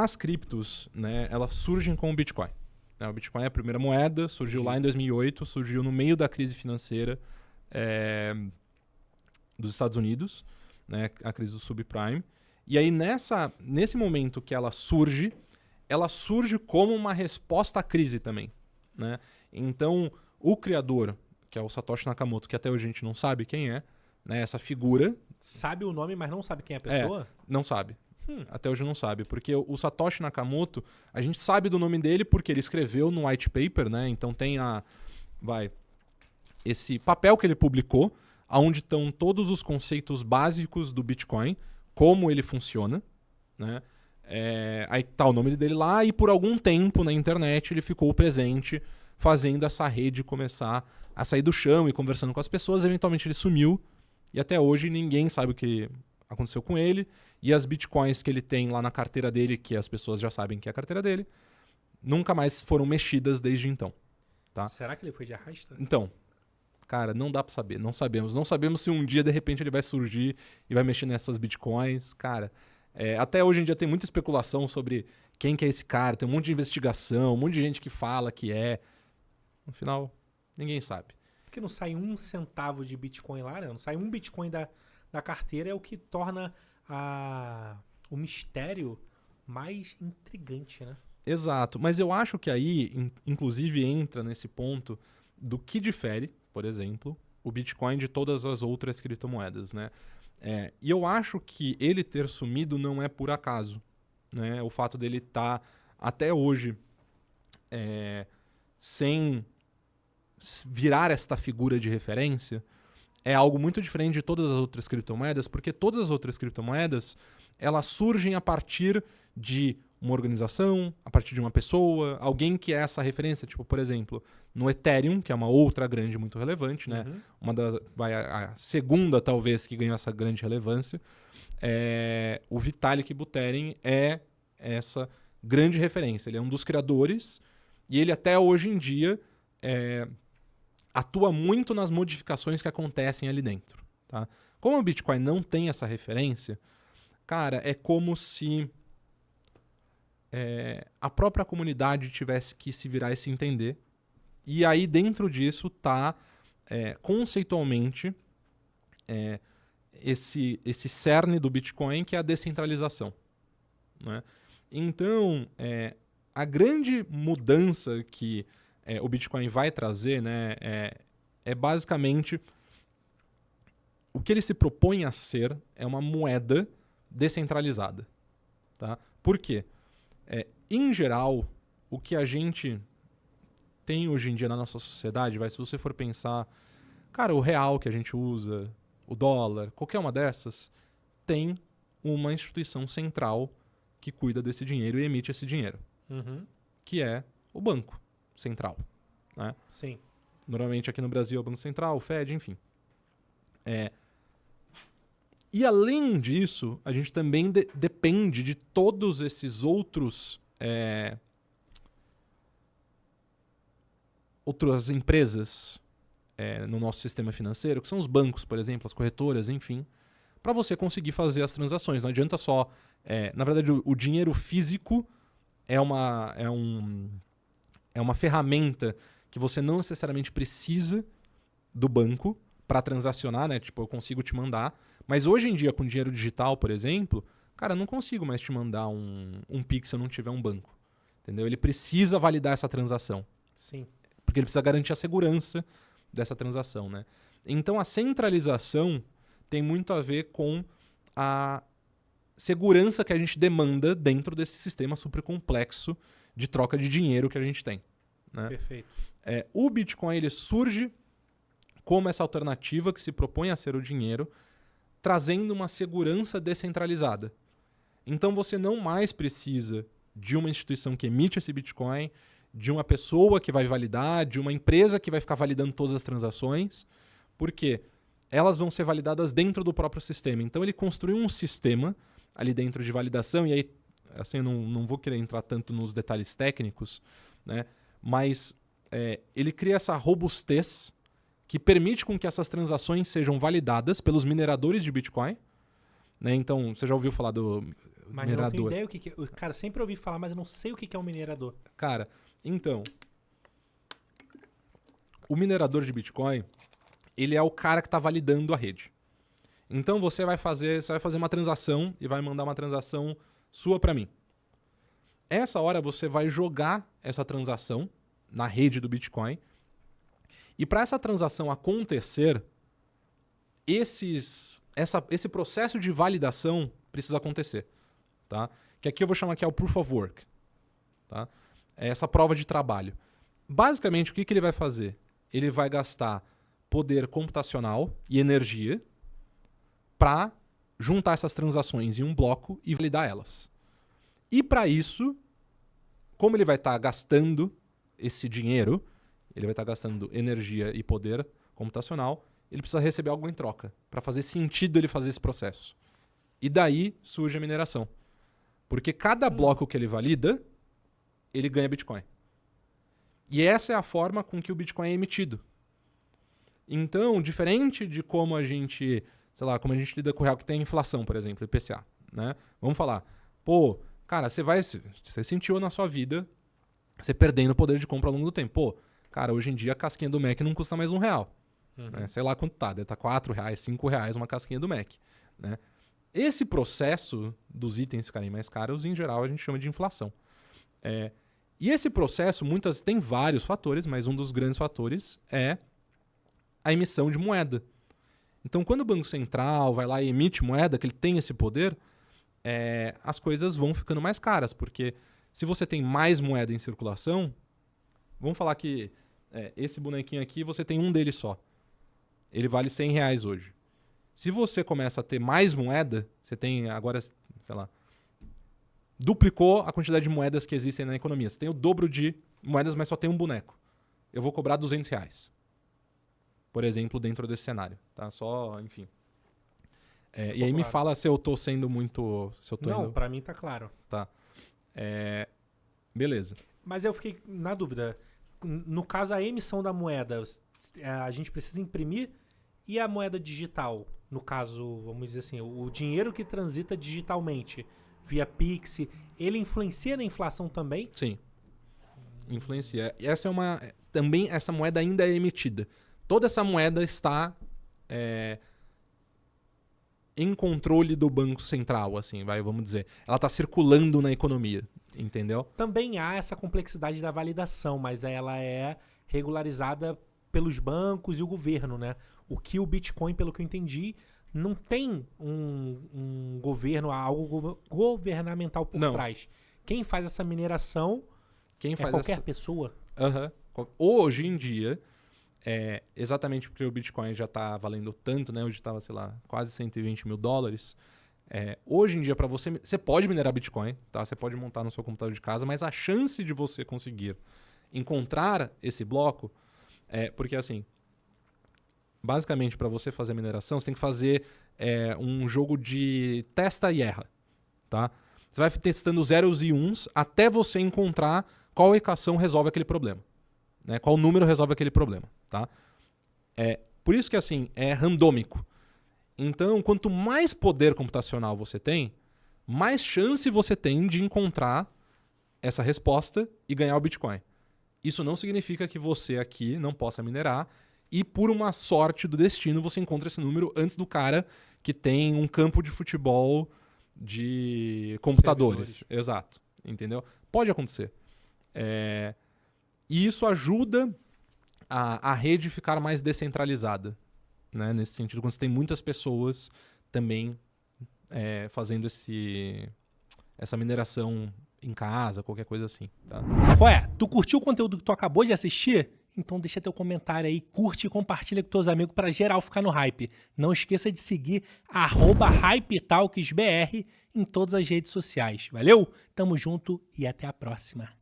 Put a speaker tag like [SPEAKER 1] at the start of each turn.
[SPEAKER 1] as criptos, né, elas surgem com o Bitcoin. Né? O Bitcoin é a primeira moeda, surgiu lá em 2008, surgiu no meio da crise financeira dos Estados Unidos, né, a crise do subprime. E aí, nesse momento que ela surge como uma resposta à crise também. Né? Então, o criador, que é o Satoshi Nakamoto, que até hoje a gente não sabe quem é, né, essa figura...
[SPEAKER 2] Sabe o nome, mas não sabe quem é a pessoa?
[SPEAKER 1] Não sabe. Até hoje não sabe. Porque o Satoshi Nakamoto, a gente sabe do nome dele porque ele escreveu no white paper, né? Então tem esse papel que ele publicou, onde estão todos os conceitos básicos do Bitcoin, como ele funciona, né? Aí tá o nome dele lá e por algum tempo na internet ele ficou presente fazendo essa rede começar a sair do chão e conversando com as pessoas. Eventualmente ele sumiu e até hoje ninguém sabe o que aconteceu com ele. E as bitcoins que ele tem lá na carteira dele, que as pessoas já sabem que é a carteira dele, nunca mais foram mexidas desde então. Tá?
[SPEAKER 2] Será que ele foi de arrasta?
[SPEAKER 1] Então, cara, não dá pra saber. Não sabemos. Não sabemos se um dia, de repente, ele vai surgir e vai mexer nessas bitcoins. Cara, até hoje em dia tem muita especulação sobre quem que é esse cara. Tem um monte de investigação, um monte de gente que fala que é. No final, ninguém sabe.
[SPEAKER 2] Porque não sai um centavo de Bitcoin lá, né? Não sai um Bitcoin da carteira, é o que torna o mistério mais intrigante, né?
[SPEAKER 1] Exato. Mas eu acho que aí, inclusive, entra nesse ponto do que difere, por exemplo, o Bitcoin de todas as outras criptomoedas, né? E eu acho que ele ter sumido não é por acaso, né? O fato dele estar até hoje sem virar esta figura de referência é algo muito diferente de todas as outras criptomoedas, porque todas as outras criptomoedas elas surgem a partir de uma organização, a partir de uma pessoa, alguém que é essa referência. Tipo, por exemplo, no Ethereum, que é uma outra grande muito relevante, né? A segunda, talvez, que ganhou essa grande relevância, o Vitalik Buterin é essa grande referência. Ele é um dos criadores e ele até hoje em dia atua muito nas modificações que acontecem ali dentro. Tá? Como o Bitcoin não tem essa referência, cara, é como se a própria comunidade tivesse que se virar e se entender. E aí dentro disso está conceitualmente esse cerne do Bitcoin, que é a descentralização. Né? Então, a grande mudança que o Bitcoin vai trazer, né, é basicamente o que ele se propõe a ser é uma moeda descentralizada. Tá? Por quê? Em geral, o que a gente tem hoje em dia na nossa sociedade, se você for pensar, cara, o real que a gente usa, o dólar, qualquer uma dessas, tem uma instituição central que cuida desse dinheiro e emite esse dinheiro, que é o Banco Central. Né?
[SPEAKER 2] Sim.
[SPEAKER 1] Normalmente aqui no Brasil é o Banco Central, o Fed, enfim. E além disso, a gente também depende de todos esses outras empresas no nosso sistema financeiro, que são os bancos, por exemplo, as corretoras, enfim, para você conseguir fazer as transações. Não adianta só... na verdade, o dinheiro físico é uma ferramenta que você não necessariamente precisa do banco para transacionar, né? Tipo, eu consigo te mandar. Mas hoje em dia, com dinheiro digital, por exemplo, cara, eu não consigo mais te mandar um Pix se eu não tiver um banco. Entendeu? Ele precisa validar essa transação.
[SPEAKER 2] Sim.
[SPEAKER 1] Porque ele precisa garantir a segurança dessa transação, né? Então, a centralização tem muito a ver com a segurança que a gente demanda dentro desse sistema super complexo de troca de dinheiro que a gente tem. Né?
[SPEAKER 2] Perfeito.
[SPEAKER 1] O Bitcoin ele surge como essa alternativa que se propõe a ser o dinheiro, trazendo uma segurança descentralizada. Então você não mais precisa de uma instituição que emite esse Bitcoin, de uma pessoa que vai validar, de uma empresa que vai ficar validando todas as transações, porque elas vão ser validadas dentro do próprio sistema. Então ele construiu um sistema ali dentro de validação, e aí assim, eu não vou querer entrar tanto nos detalhes técnicos, né? Mas ele cria essa robustez que permite com que essas transações sejam validadas pelos mineradores de Bitcoin. Né? Então, você já ouviu falar
[SPEAKER 2] Mas eu não tenho ideia o que é. Cara, sempre ouvi falar, mas eu não sei o que é um minerador.
[SPEAKER 1] Cara, então, o minerador de Bitcoin, ele é o cara que está validando a rede. Então você vai fazer uma transação e vai mandar uma transação sua para mim. Essa hora você vai jogar essa transação na rede do Bitcoin. E para essa transação acontecer, esse processo de validação precisa acontecer. Tá? Que aqui eu vou chamar que é o Proof of Work. Tá? É essa prova de trabalho. Basicamente, o que ele vai fazer? Ele vai gastar poder computacional e energia para juntar essas transações em um bloco e validar elas. E para isso, como ele vai estar gastando esse dinheiro, ele vai estar gastando energia e poder computacional, ele precisa receber algo em troca, para fazer sentido ele fazer esse processo. E daí surge a mineração. Porque cada bloco que ele valida, ele ganha Bitcoin. E essa é a forma com que o Bitcoin é emitido. Então, diferente de como a gente, sei lá, como a gente lida com o real, que tem inflação, por exemplo, IPCA, né? Vamos falar, pô, cara, você sentiu na sua vida você perdendo o poder de compra ao longo do tempo. Pô, cara, hoje em dia a casquinha do Mac não custa mais R$1. Né? Sei lá quanto tá, deve estar R$4, R$5 uma casquinha do Mac. Né? Esse processo dos itens ficarem mais caros, em geral, a gente chama de inflação. E esse processo, tem vários fatores, mas um dos grandes fatores é a emissão de moeda. Então, quando o Banco Central vai lá e emite moeda, que ele tem esse poder, as coisas vão ficando mais caras, porque se você tem mais moeda em circulação, vamos falar que esse bonequinho aqui, você tem um dele só. Ele vale R$100 hoje. Se você começa a ter mais moeda, você tem agora, sei lá, duplicou a quantidade de moedas que existem na economia. Você tem o dobro de moedas, mas só tem um boneco. Eu vou cobrar R$200. Por exemplo, dentro desse cenário. Tá? Só, enfim. E aí me fala se eu tô sendo muito...
[SPEAKER 2] Não, pra mim tá claro.
[SPEAKER 1] Tá. Beleza.
[SPEAKER 2] Mas eu fiquei na dúvida. No caso, a emissão da moeda, a gente precisa imprimir, e a moeda digital? No caso, vamos dizer assim, o dinheiro que transita digitalmente via Pix, ele influencia na inflação também?
[SPEAKER 1] Sim. Influencia. E também essa moeda ainda é emitida. Toda essa moeda está em controle do Banco Central, assim, vamos dizer. Ela está circulando na economia, entendeu?
[SPEAKER 2] Também há essa complexidade da validação, mas ela é regularizada pelos bancos e o governo, né? O que o Bitcoin, pelo que eu entendi, não tem um governo, algo governamental por trás. Quem faz essa mineração é qualquer pessoa.
[SPEAKER 1] Hoje em dia, exatamente porque o Bitcoin já está valendo tanto, né? Hoje estava, sei lá, quase $120 mil. Hoje em dia, para você pode minerar Bitcoin, tá? Você pode montar no seu computador de casa, mas a chance de você conseguir encontrar esse bloco porque assim, basicamente para você fazer a mineração, você tem que fazer um jogo de testa e erra, tá? Você vai testando zeros e uns até você encontrar qual equação resolve aquele problema, né? Qual número resolve aquele problema, tá? Por isso que assim, é randômico. Então, quanto mais poder computacional você tem, mais chance você tem de encontrar essa resposta e ganhar o Bitcoin. Isso não significa que você aqui não possa minerar e por uma sorte do destino você encontra esse número antes do cara que tem um campo de futebol de computadores.
[SPEAKER 2] Servidores.
[SPEAKER 1] Exato. Entendeu? Pode acontecer. E isso ajuda a rede ficar mais descentralizada. Né? Nesse sentido, quando você tem muitas pessoas também fazendo essa mineração em casa, qualquer coisa assim. Tá?
[SPEAKER 2] Ué, tu curtiu o conteúdo que tu acabou de assistir? Então deixa teu comentário aí, curte e compartilha com teus amigos para geral ficar no hype. Não esqueça de seguir @HypeTalksBR em todas as redes sociais. Valeu? Tamo junto e até a próxima.